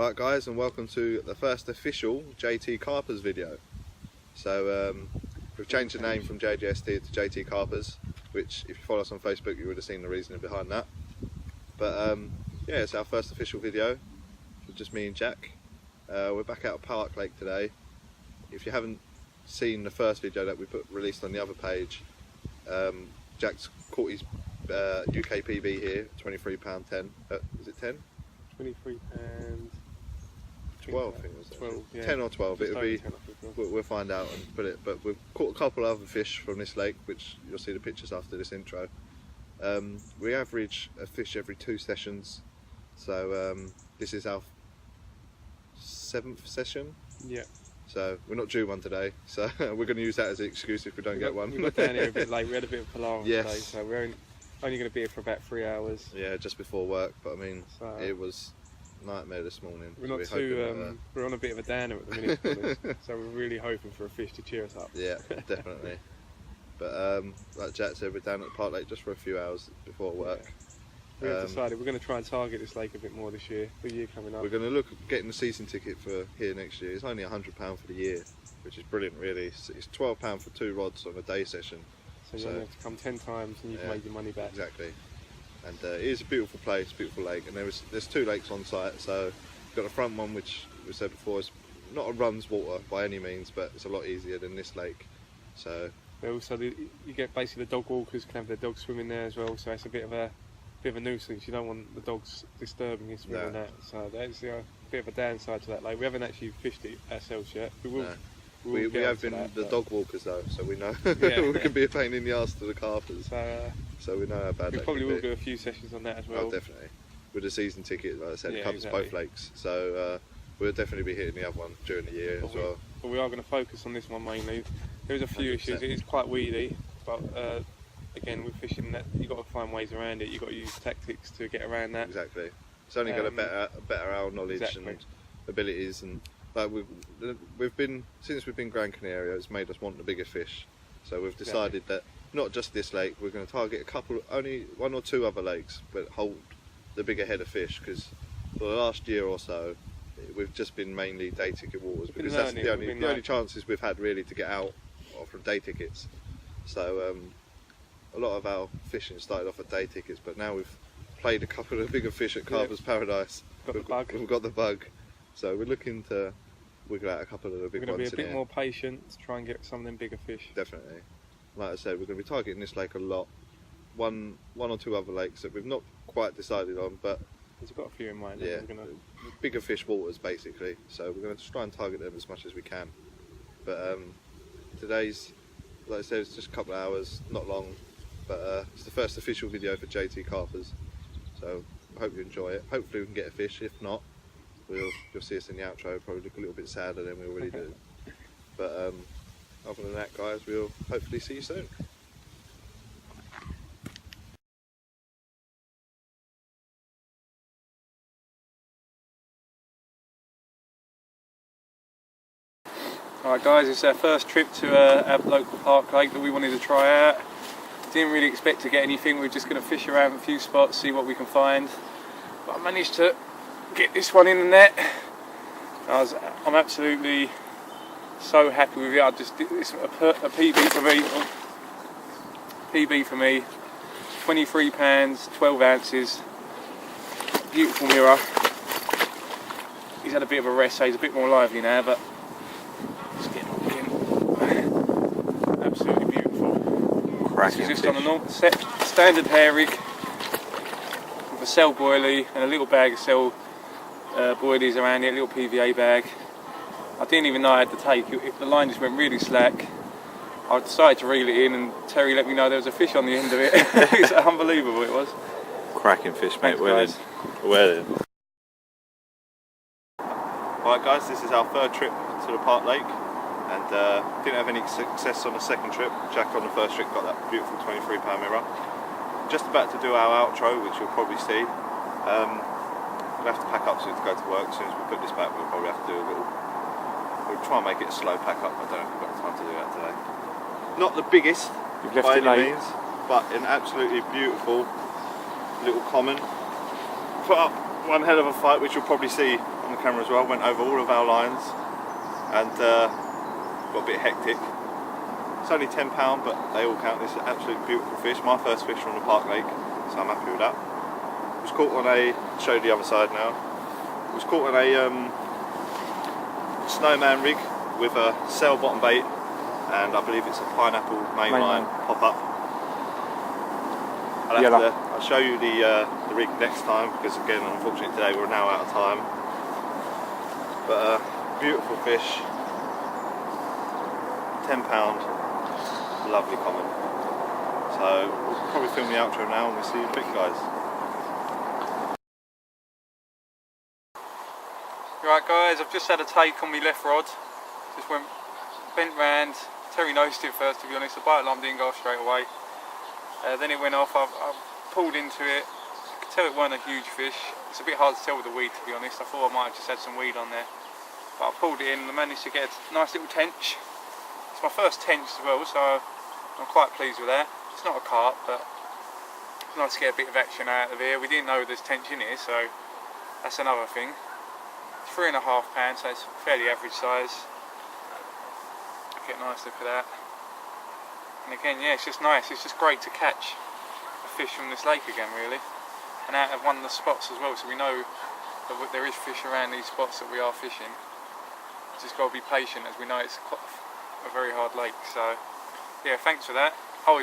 Alright guys, and welcome to the first official J.T Carpers video. So we've changed the name from JGST to J.T Carpers, which if you follow us on Facebook you would have seen the reasoning behind that. But yeah, it's our first official video with just me and Jack. We're back out of Park Lake today. If you haven't seen the first video that we released on the other page, Jack's caught his UK PB here, £23.10. Is it 10? £23. 12, I think it was 12, yeah. 10 or 12, Just it'll be, 10, we'll find out and put it, but we've caught a couple of other fish from this lake, which you'll see the pictures after this intro. We average a fish every 2 sessions, so this is our 7th session. Yeah. So we're not due one today, so we're going to use that as an excuse if we don't get one. We got down here a bit late, we had a bit of palaver Yes. today, so we're only going to be here for about 3 hours. Yeah, just before work, but I mean, So, it was nightmare this morning. We're not too, we're on a bit of a downer at the minute, to be honest, so we're really hoping for a fish to cheer us up. Yeah, definitely. But like Jack said, we're down at Park Lake just for a few hours before work. We have decided we're going to try and target this lake a bit more this year, the year coming up. We're going to look at getting the season ticket for here next year. It's only £100 for the year, which is brilliant really. It's £12 for 2 rods on a day session. So you only have to come 10 times and you've made your money back. Exactly. And it is a beautiful place, beautiful lake, and there's 2 lakes on site. So we've got the front one, which we said before is not a runs water by any means, but it's a lot easier than this lake. So also you get basically the dog walkers can have their dogs swimming there as well, so it's a bit of a nuisance. You don't want the dogs disturbing you swimming that. So that's a bit of a downside to that lake. We haven't actually fished it ourselves yet. We will. No. We have been the dog walkers though, so we know yeah. we can be a pain in the arse to the carpers. So we know how bad we that probably can will be. do a few sessions on that as well. Oh, definitely. With the season ticket, like I said, it covers exactly. both lakes. So we'll definitely be hitting the other one during the year as well. But we are going to focus on this one mainly. There's a few 100%. issues. It is quite weedy, but again, with fishing that, you've got to find ways around it. You've got to use tactics to get around that. Exactly. It's only going to better our knowledge and abilities, and like we've been since we've been Gran Canaria, it's made us want the bigger fish. So we've decided that not just this lake, we're going to target only 1 or 2 other lakes, but hold the bigger head of fish, because for the last year or so we've just been mainly day ticket waters, because that's the only chances we've had really to get out are from day tickets. So a lot of our fishing started off at day tickets, but now we've played a couple of bigger fish at Carpers Paradise. We've got the bug, so we're looking to wiggle out a couple of the big ones. We're going to be a bit more patient to try and get some of them bigger fish. Definitely. Like I said, we're going to be targeting this lake a lot. One or 2 other lakes that we've not quite decided on, but we've got a few in mind. Yeah, bigger fish waters basically. So we're going to try and target them as much as we can. But today's, like I said, it's just a couple of hours, not long. But it's the first official video for J.T Carpers. So I hope you enjoy it. Hopefully we can get a fish. If not, you'll see us in the outro. Probably look a little bit sadder than we already do. But other than that, guys, we'll hopefully see you soon. Alright guys, it's our first trip to our local park lake that we wanted to try out. Didn't really expect to get anything, we're just going to fish around a few spots, see what we can find. But I managed to get this one in the net. I'm absolutely so happy with it. I just did this a PB for me. PB for me. £23, 12 ounces. Beautiful mirror. He's had a bit of a rest, so he's a bit more lively now, but let's get him in. Absolutely beautiful. This is just on a normal standard hair rig with a cell boilie and a little bag of cell boilies around it, a little PVA bag. I didn't even know I had to take it. The line just went really slack. I decided to reel it in, and Terry let me know there was a fish on the end of it. It's unbelievable, it was. Cracking fish, mate. Well in. Alright guys, this is our 3rd trip to the Park Lake, and didn't have any success on the 2nd trip. Jack on the 1st trip got that beautiful £23 mirror. Just about to do our outro, which you'll probably see. We'll have to pack up soon to go to work. As soon as we put this back, we'll probably have to do a little... We'll try and make it a slow pack up. I don't know if we've got time to do that today. Not the biggest by any means, but an absolutely beautiful little common. Put up one hell of a fight, which you'll probably see on on the camera as well. Went over all of our lines and got a bit hectic. It's only £10, but they all count. This is an absolutely beautiful fish. My first fish from the Park Lake, so I'm happy with that. It was caught on a, show you the other side now. It was caught on a snowman rig with a sail bottom bait, and I believe it's a pineapple mainline pop up. I'll show you the rig next time, because again, unfortunately today we're now out of time. But beautiful fish, £10, lovely common. So we'll probably film the outro now, and we'll see you in a bit, guys. Right guys, I've just had a take on my left rod. Just went bent round. Terry nosed it first, to be honest. The bite alarm didn't go off straight away. Then it went off. I pulled into it. I could tell it weren't a huge fish. It's a bit hard to tell with the weed, to be honest. I thought I might have just had some weed on there. But I pulled it in and I managed to get a nice little tench. It's my first tench as well, so I'm quite pleased with that. It's not a carp, but it's nice to get a bit of action out of here. We didn't know there's tench in here, so that's another thing. 3.5 pounds, so it's fairly average size. Get a nice look at that. And again, yeah, it's just nice. It's just great to catch a fish from this lake again, really. And out of one of the spots as well, so we know that there is fish around these spots that we are fishing. Just got to be patient, as we know it's quite a very hard lake. So yeah, thanks for that. Oh,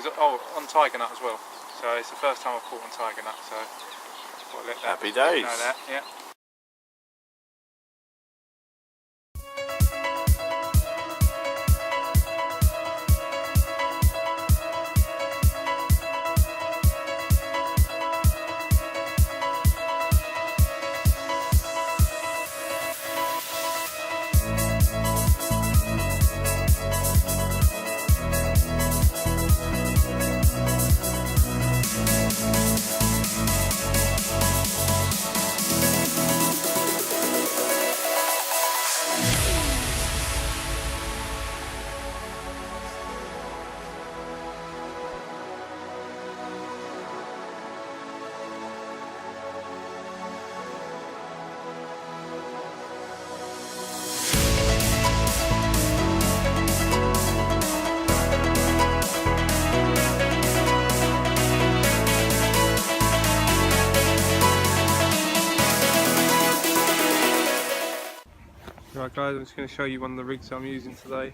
on tiger nut as well. So it's the first time I've caught on tiger nut. So I'll let that, happy days. Know that, yeah. Right guys, I'm just going to show you one of the rigs I'm using today.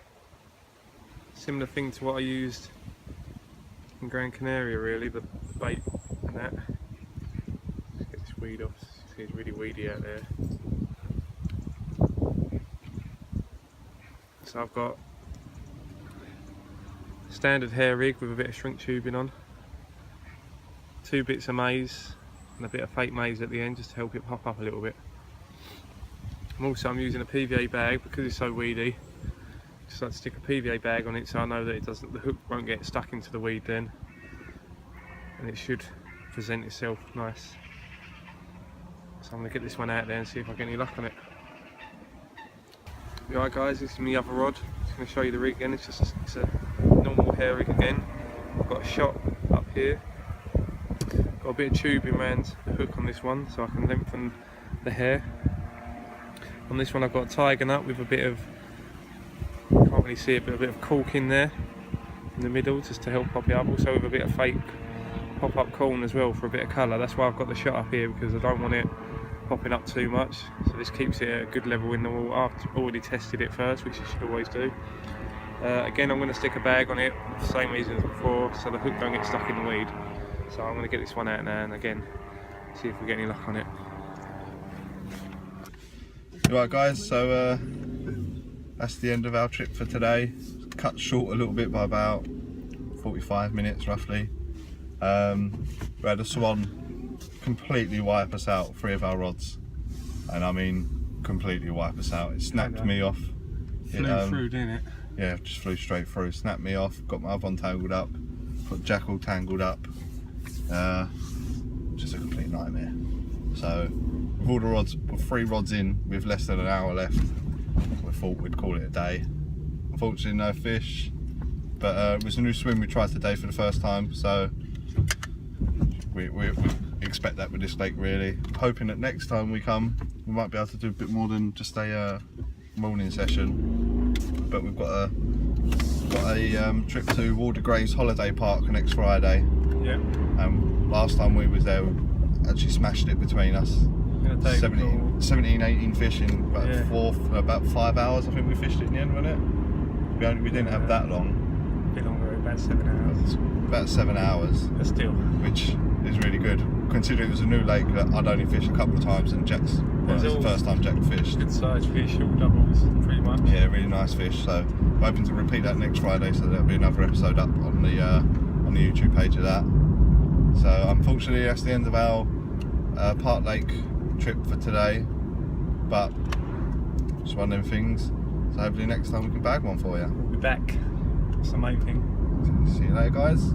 Similar thing to what I used in Gran Canaria, really, the bait and that. Let's get this weed off, it's really weedy out there. So I've got a standard hair rig with a bit of shrink tubing on, 2 bits of maize and a bit of fake maize at the end just to help it pop up a little bit. I'm using a PVA bag because it's so weedy. Just like to stick a PVA bag on it so I know that the hook won't get stuck into the weed then, and it should present itself nice. So I'm going to get this one out there and see if I get any luck on it. Right guys, this is my other rod. Just going to show you the rig again. It's a normal hair rig again. I've got a shot up here. Got a bit of tubing around the hook on this one so I can lengthen the hair. On this one I've got a tiger nut with a bit of, can't really see it, but a bit of corking there in the middle just to help pop it up. Also with a bit of fake pop-up corn as well for a bit of colour. That's why I've got the shot up here, because I don't want it popping up too much. So this keeps it at a good level in the water. I've already tested it first, which you should always do. Again, I'm going to stick a bag on it for the same reason as before, so the hook don't get stuck in the weed. So I'm going to get this one out now and again see if we get any luck on it. Right guys, so that's the end of our trip for today. Cut short a little bit by about 45 minutes roughly. We had a swan completely wipe us out 3 of our rods, and I mean completely wipe us out. It snapped me off. Flew through, didn't it? Yeah, just flew straight through, snapped me off, got my other one tangled up, got Jack all tangled up. Just a complete nightmare. So with all the rods, with 3 rods in with less than an hour left, we thought we'd call it a day. Unfortunately no fish, but it was a new swim we tried today for the first time, so we expect that with this lake really. Hoping that next time we come we might be able to do a bit more than just a morning session. But we've got a trip to Waldegraves Holiday Park next Friday. Yeah. Last time we was there, we actually smashed it between us. 17, 18 fish in about 5 hours. I think we fished it in the end, wasn't it? We didn't have that long. A bit longer, about 7 hours. About 7 hours. But still. Which is really good, considering it was a new lake that I'd only fished a couple of times, and Jack's. Well, it's the first time Jack fished. Good sized fish, all doubles, pretty much. Yeah, really nice fish. So I'm hoping to repeat that next Friday, so there'll be another episode up on the YouTube page of that. So unfortunately, that's the end of our Park Lake trip for today. But it's one of them things. So hopefully next time we can bag one for you. We'll be back. That's the main thing. See you later, guys.